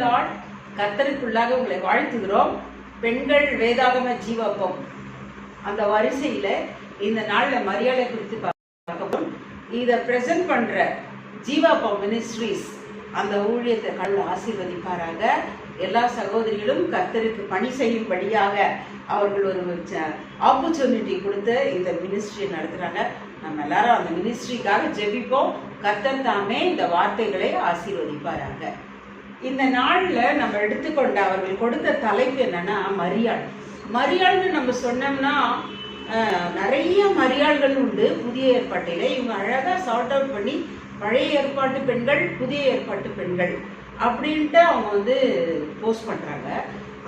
Lord. கர்த்தருக்குள்ளாக உங்களை வாழ்த்துகிறோம். பெண்கள் வேதாகம ஜீவப்பம் அந்த வரிசையில இந்த நாள்ல மரியாதை குறித்து பார்க்கவும் இதை பிரசன்ட் பண்ற ஜீவாப்பம் மினிஸ்ட்ரிஸ் அந்த ஊழியத்தை கடவுள் ஆசீர்வதிப்பாராக. எல்லா சகோதரிகளும் கர்த்தருக்கு பணி செய்யும்படியாக அவர்கள் ஒரு ஆப்பர்ச்சுனிட்டி கொடுத்து இந்த மினிஸ்ட்ரியை நடத்துறாங்க. நம்ம எல்லாரும் அந்த மினிஸ்ட்ரிக்காக ஜெபிப்போம். கர்த்தர் தாமே இந்த வார்த்தைகளை ஆசீர்வதிப்பாராங்க. இந்த நாள்ல நம்ம எடுத்துக்கொண்ட அவர்கள் கொடுத்த தலைப்பு என்னன்னா மரியாள். மரியாள்னு நம்ம சொன்னோம்னா நிறைய மரியாள்கள் உண்டு புதிய ஏற்பாட்டில. இவங்க அழகா சார்ட் அவுட் பண்ணி பழைய ஏற்பாட்டு பெண்கள், புதிய ஏற்பாட்டு பெண்கள் அப்படின்ட்டு அவங்க போஸ்ட் பண்றாங்க.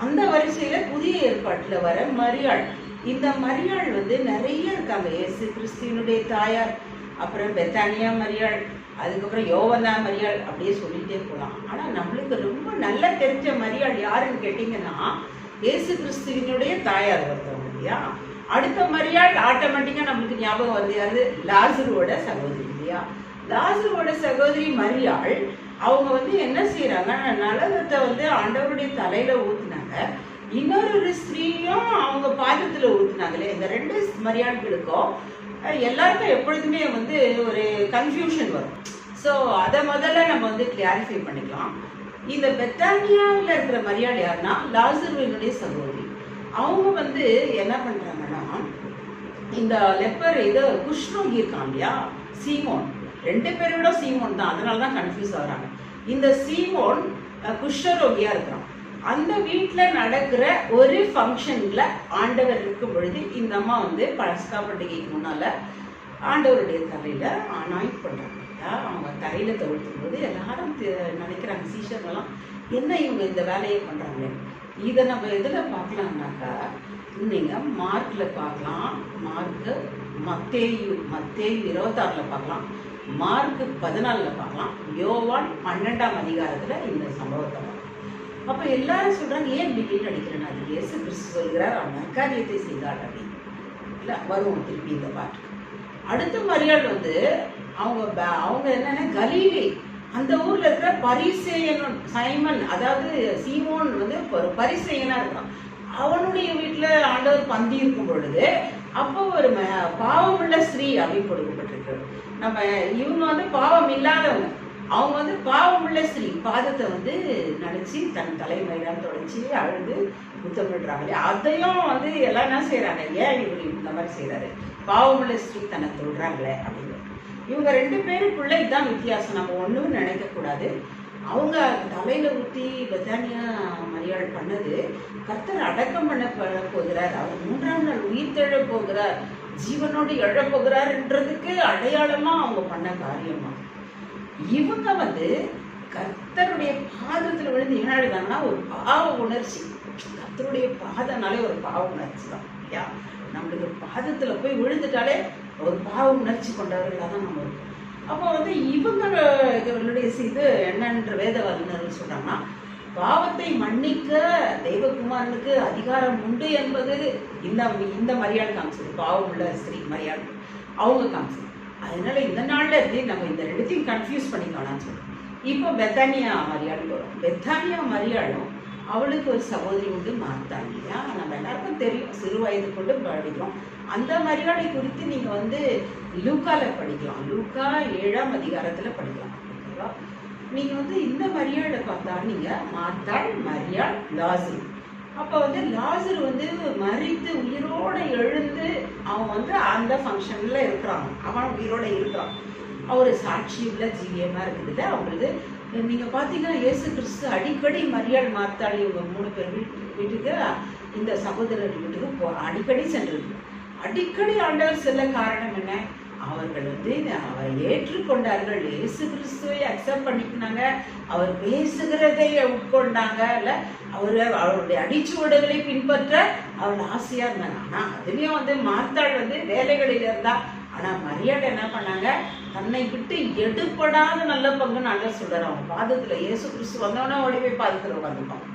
அந்த வரிசையில புதிய ஏற்பாட்டுல வர மரியாள், இந்த மரியாள் நிறைய இருக்காங்க. இயேசு கிறிஸ்துவினுடைய தாயார், அப்புறம் பெத்தானியா மரியாள், அதுக்கப்புறம் யோவனா மரியாள், அப்படியே சொல்லிட்டே போகலாம். ஆனா நம்மளுக்கு ரொம்ப நல்லா தெரிஞ்ச மரியாள் யாருன்னு கேட்டீங்கன்னா இயேசு கிறிஸ்துவினுடைய தாயார் ஒருத்தவங்க இல்லையா. அடுத்த மரியாள் ஆட்டோமேட்டிக்கா நம்மளுக்கு ஞாபகம் வருது யாரு? லாசருவோட சகோதரி இல்லையா. லாசருவோட சகோதரி மரியாள் அவங்க என்ன செய்யறாங்க, நலகத்தை ஆண்டவருடைய தலையில ஊத்துனாங்க. இன்னொரு ஸ்திரீயும் அவங்க பாதத்துல ஊத்துனாங்களே. இந்த ரெண்டு மரியாள்களுக்கும் எல்லாருக்கும் எப்பொழுதுமே ஒரு கன்ஃபியூஷன் வரும். ஸோ அதை முதல்ல நம்ம கிளாரிஃபை பண்ணிக்கலாம். இந்த பெத்தானியாவில் இருக்கிற மரியாள் யாருன்னா லாசருவினுடைய சகோதரி. அவங்க என்ன பண்றாங்கன்னா, இந்த லெப்பர் குஷ்ரோகி இருக்கான் இல்லையா, சீமோன், ரெண்டு பேரோட சீமோன் தான், அதனாலதான் கன்ஃபியூஸ் ஆகுறாங்க. இந்த சீமோன் குஷ்ரோகியா இருக்கிறான். அந்த வீட்டுல நடக்கிற ஒரு ஃபங்க்ஷன்ல ஆண்டவர் இருக்கும் பொழுது இந்த அம்மா பழஸ்கா பண்டிகைக்கு முன்னால ஆண்டவருடைய தலையில அனாயிண்ட் பண்றாங்க. அவங்க தலையில தவிர்த்தும் போது எல்லாரும் நினைக்கிறாங்க, சீஷர்கள்லாம், என்ன இவங்க இந்த வேலையை பண்றாங்க. இதை நம்ம எதுல பார்க்கலாம்னாக்கா, நீங்க மார்க்ல பார்க்கலாம், மார்க்கு மத்தேயு 26ல பார்க்கலாம், மார்க்கு 14ல பார்க்கலாம், யோவான் 12ஆம் அதிகாரத்துல இந்த சம்பவத்தை பார்க்கலாம். அப்ப எல்லாரும் சொல்றாங்க, ஏன் இப்படி நடிக்கிறேன், அது இயேசு கிறிஸ்து சொல்கிறார் அவன் நற்காரியத்தை செய்தாள் அப்படின்னு. இல்ல வருவோம் திருப்பி இந்த பாட்டுக்கு. அடுத்த மரியாள் அவங்க என்னன்னா கலீலி, அந்த ஊர்ல இருக்கிற பரிசேயன் சைமன், அதாவது சீமோன் ஒரு பரிசேயனா இருக்கான். அவனுடைய வீட்டுல ஆண்டவர் பந்தி இருக்கும் பொழுது அப்போ ஒரு பாவமுள்ள ஸ்ரீ அப்படின்னு கொடுக்கப்பட்டிருக்கு. நம்ம இவங்க பாவம் இல்லாதவங்க, அவங்க பாவமுள்ள ஸ்ரீ பாதத்தை நினைச்சு தன் தலைமையிலாம் தொடச்சி அழுது முத்தமிடுறாங்களே. அதையும் எல்லாம் என்ன செய்யறாங்க, ஏன் இவர் இந்த மாதிரி செய்யறாரு, பாவமுள்ள ஸ்ரீ தன்னை தொடுறாங்களே அப்படின்னு. இவங்க ரெண்டு பேருக்குள்ள இதுதான் வித்தியாசம். நம்ம ஒண்ணும் நினைக்க கூடாது. அவங்க தலையில ஊத்தி பெத்தானியா மரியாள் பண்ணது கர்த்தர் அடக்கம் பண்ண போகிறார், அவர் 3ஆம் நாள் உயிர் தெழ போகிறார், ஜீவனோடு எழ போகிறார்ன்றதுக்கு அடையாளமா அவங்க பண்ண காரியமா. இவங்க கர்த்தருடைய பாதத்துல விழுந்து என்ன எழுதாங்கன்னா ஒரு பாவ உணர்ச்சி. கர்த்தருடைய பாதனாலே ஒரு பாவ உணர்ச்சி தான் இல்லையா. நம்மளுக்கு பாதத்துல போய் விழுந்துட்டாலே ஒரு பாவ உணர்ச்சி கொண்டவர்களாக தான் நம்ம இருக்கோம். அப்போ இவங்களுடைய இது என்னன்ற வேத வல்லுநர்கள் சொல்றாங்கன்னா, பாவத்தை மன்னிக்க தெய்வகுமாரனுக்கு அதிகாரம் உண்டு என்பது இந்த மரியாள் காமிச்சது. பாவம் உள்ள ஸ்திரீ மரியாள் அவங்க காமிச்சது. அதனால இந்த நாள்ல நம்ம இந்த ரெண்டுத்தையும் கன்ஃபியூஸ் பண்ணிக்கலாம்னு சொல்றோம். இப்போ பெத்தானியா மரியாள் வரும். பெத்தானியா மரியாளும் அவளுக்கு ஒரு சகோதரி உண்டு, மார்த்தா இல்லையா. நம்ம எல்லாருக்கும் தெரியும், சிறு வயது கொண்டு படிக்கிறோம். அந்த மரியாதை குறித்து நீங்க லூக்கால படிக்கலாம், லூக்கா 7ஆம் அதிகாரத்துல படிக்கலாம். ஓகேவா. நீங்க இந்த மரியாதை பார்த்தா நீங்க மார்த்தாள், மரியாள், லாசரு. அப்ப லாசரு மரித்து உயிரோட எழுந்து அவன் அந்த ஃபங்க்ஷன்ல இருக்கிறான், அவன் உயிரோட இருக்கிறான். அவரு சாட்சி உள்ள ஜீவியமா இருக்குது அவங்களுக்கு. நீங்க பாத்தீங்கன்னா இயேசு கிறிஸ்து அடிக்கடி மரியாள், மார்த்தாள் இவங்க 3 பேர் வீட்டுக்கு, இந்த சகோதரர் வீட்டுக்கு அடிக்கடி சென்றிருக்கு. அடிக்கடி ஆண்டவர் செல்ல காரணம் என்ன, அவர்கள் அவரை ஏற்றுக்கொண்டார்கள், இயேசு கிறிஸ்துவை அக்செப்ட் பண்ணிக்கினாங்க, அவர் பேசுகிறதை உட்கொண்டாங்க, இல்ல அவருடைய அடிச்சுவடுகளை பின்பற்ற அவர்கள் ஆசையா இருந்தாங்க. ஆனா அதுலயும் மார்த்தாள் வேலைகளில் இருந்தா. ஆனா மரியாதை என்ன பண்ணாங்க, தன்னை விட்டு எடுப்படாத நல்ல பங்குன்னு ஆண்டவர் சொல்றாரு. அவங்க பாதத்துல இயேசு கிறிஸ்து வந்தவொடனே ஓடி போய் பாதத்துல உட்காந்துப்பாங்க.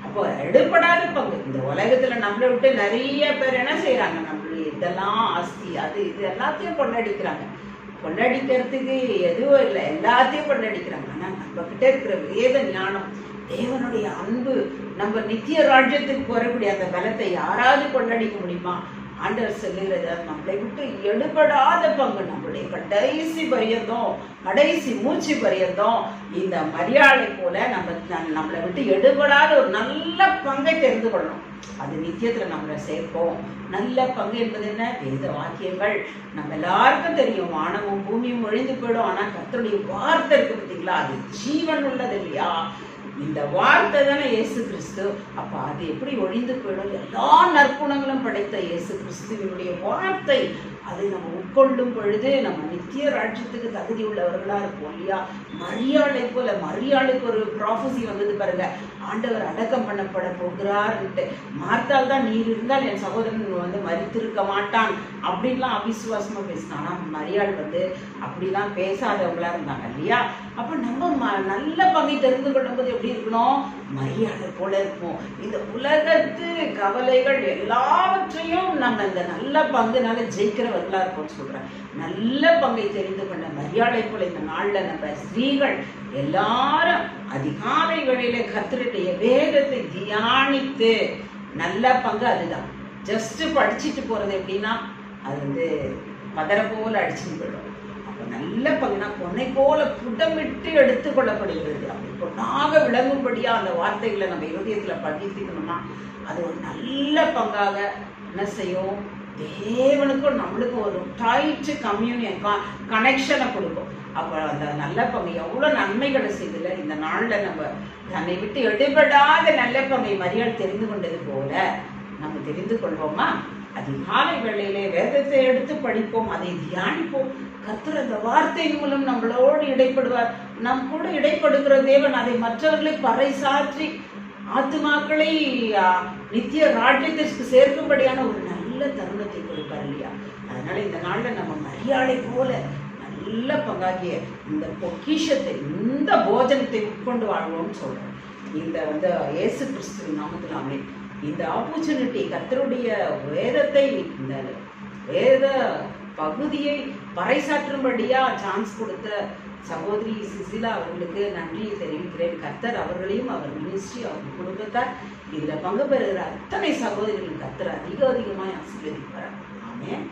அப்போ எடுப்படாத பங்கு. இந்த உலகத்துல நம்மளை விட்டு நிறைய பேர் என்ன செய்யறாங்க, நம்மளுடைய இதெல்லாம் ஆஸ்தி அது இது எல்லாத்தையும் கொள்ளடிக்கிறாங்க. கொள்ளடிக்கிறதுக்கு எதுவும் இல்லை, எல்லாத்தையும் கொள்ளடிக்கிறாங்க. ஆனா நம்ம கிட்ட இருக்கிற வேத ஞானம், தேவனுடைய அன்பு, நம்ம நித்திய ராஜ்யத்துக்கு போறக்கூடிய அந்த பலத்தை யாராவது கொள்ளடிக்க முடியுமா? ஆண்டவர் சொல்லுகிறது, நம்மளை விட்டு எடுபடாத பங்கு, நம்மளுடைய கடைசி பரியந்தம், கடைசி மூச்சு பரியந்தம் இந்த மரியாதை போல நம்மளை விட்டு எடுபடாத ஒரு நல்ல பங்கை தெரிந்து கொள்ளணும். அது நித்தியத்துல நம்மளை சேர்ப்போம். நல்ல பங்கு என்பது என்ன? வேத வாக்கியங்கள். நம்ம எல்லாருக்கும் தெரியும், வானமும் பூமியும் ஒழிந்து போயிடும், ஆனா கர்த்தருடைய வார்த்தை இருக்கு பார்த்தீங்களா, அது ஜீவன் உள்ளது இல்லையா? இந்த வார்த்தை தானே இயேசு கிறிஸ்து. அப்ப அது எப்படி ஒழிந்து போயிடும்? எல்லா நற்குணங்களும் படைத்த இயேசு கிறிஸ்துவினுடைய வார்த்தை, அதை நம்ம உட்கொள்ளும் பொழுது நம்ம நித்திய ராஜ்யத்துக்கு தகுதி உள்ளவர்களா இருப்போம் இல்லையா? மரியாதை போல, மரியாதைக்கு ஒரு ப்ராஃபஸி வந்தது பாருங்க, ஆண்டவர் அடக்கம் பண்ணப்பட போகிறார்ன்ட்டு. மார்த்தால் தான், நீர் இருந்தால் என் சகோதரன் மரித்திருக்க மாட்டான் அப்படின்லாம் அவிசுவாசமா பேசினான். ஆனா மரியாள் அப்படிலாம் பேசாதவங்களா இருந்தாங்க இல்லையா? அப்ப நம்ம நல்ல பங்கை தெரிந்து கொள்ளும் போது எப்படி இருக்கணும்? மரியாதை போல இருப்போம். இந்த உலகத்து கவலைகள் எல்லாவற்றையும் நம்ம இந்த நல்ல பங்குனால ஜெயிக்கிறவர்களா இருப்போம்னு சொல்றேன். நல்ல பங்கை தெரிந்து கொண்ட மரியாதை போல இந்த நாள்ல நம்ம ஸ்திரீகள் எல்லாரும் அதிகாலை வேளையில கர்த்தருடைய வேதத்தை தியானித்து, நல்ல பங்கு அதுதான். ஜஸ்ட் படிச்சுட்டு போறது எப்படின்னா, அது பதற போல அடிச்சுட்டு போயிடும். நல்ல பங்குனா பொன்னை போல புடமிட்டு எடுத்துக்கொள்ளப்படுகிறது. அப்படி பொன்னாக விளங்கும்படியா அந்த வார்த்தைகளை நம்ம இருதயத்துல பதித்துக்கணும்னா, அது ஒரு நல்ல பங்காக என்ன செய்யும்? தேவனுக்கும் நம்மளுக்கும் ஒரு டைட் கம்யூனியன் கனெக்ஷனை கொடுக்கும். அப்ப அந்த நல்ல பங்கு எவ்வளவு நன்மைகளை செய்தல. இந்த நாள்ல நம்ம தன்னை விட்டு எடுபடாத நல்ல பங்கை மரியாதை தெரிந்து கொண்டது போல நம்ம தெரிந்து கொள்வோமா? அதிகாலை வேளையிலே வேதத்தை எடுத்து படிப்போம், அதை தியானிப்போம். கர்த்தர் அந்த வார்த்தையின் மூலம் நம்மளோடு இடைப்படுவார். நம் கூட இடைப்படுகிற தேவன் அதை மற்றவர்களை பறைசாற்றி ஆத்துமாக்களை நித்திய ராஜ்யத்திற்கு சேர்க்கும்படியான ஒரு நல்ல தருணத்தை கொடுப்பார் இல்லையா? அதனால இந்த நாள்ல நம்ம மரியாதை போல நல்ல பங்காகிய இந்த பொக்கிஷத்தை, இந்த போஜனத்தை உட்கொண்டு வாழ்வோம்னு சொல்றேன். இந்த இயேசு கிறிஸ்துவின் நாமத்தில் ஆமென். இந்த ஆப்பர்ச்சுனிட்டி, கர்த்தருடைய வேதத்தை, இந்த வேத பகுதியை பறைசாற்றும்படியா சான்ஸ் கொடுத்த சகோதரி சிசிலா அவர்களுக்கு நன்றியை தெரிவிக்கிறேன். கர்த்தர் அவர்களையும், அவர் மினிஸ்ட்ரி, அவர் குடும்பத்தார், இதுல பங்கு பெறுகிற அத்தனை சகோதரிகளும் கர்த்தர் அதிகமாய் ஆசீர்வதிப்பார். ஆமென்.